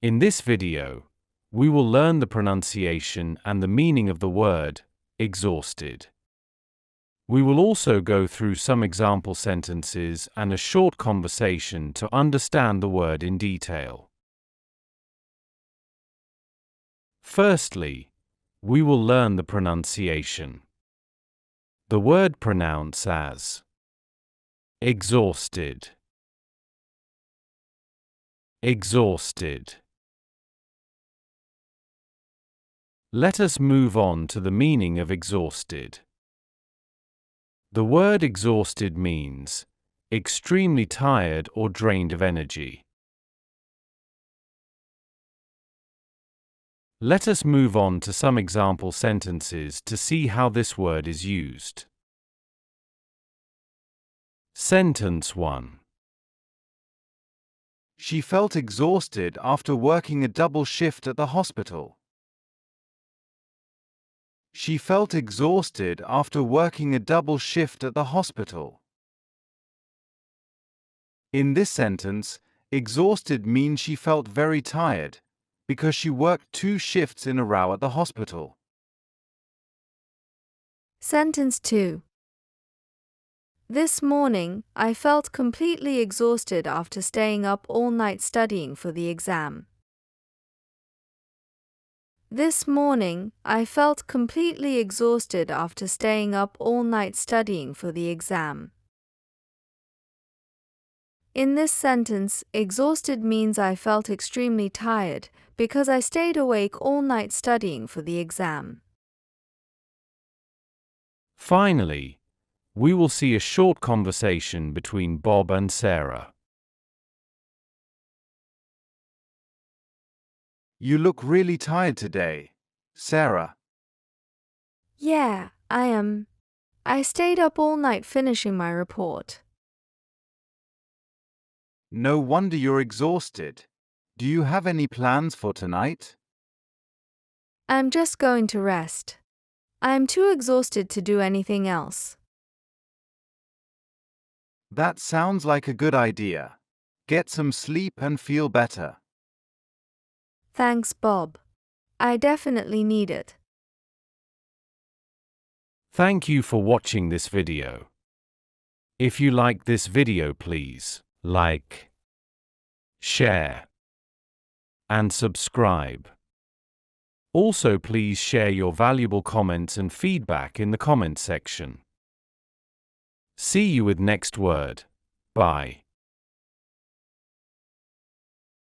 In this video, we will learn the pronunciation and the meaning of the word exhausted. We will also go through some example sentences and a short conversation to understand the word in detail. Firstly, we will learn the pronunciation. The word pronounce as exhausted. Exhausted. Let us move on to the meaning of exhausted. The word exhausted means extremely tired or drained of energy. Let us move on to some example sentences to see how this word is used. Sentence 1. She felt exhausted after working a double shift at the hospital. She felt exhausted after working a double shift at the hospital. In this sentence, exhausted means she felt very tired, because she worked 2 shifts in a row at the hospital. Sentence 2. This morning, I felt completely exhausted after staying up all night studying for the exam. This morning, I felt completely exhausted after staying up all night studying for the exam. In this sentence, exhausted means I felt extremely tired because I stayed awake all night studying for the exam. Finally, we will see a short conversation between Bob and Sarah. You look really tired today, Sarah. Yeah, I am. I stayed up all night finishing my report. No wonder you're exhausted. Do you have any plans for tonight? I'm just going to rest. I am too exhausted to do anything else. That sounds like a good idea. Get some sleep and feel better. Thanks, Bob. I definitely need it. Thank you for watching this video. If you like this video, please like, share, and subscribe. Also, please share your valuable comments and feedback in the comment section. See you with next word. Bye.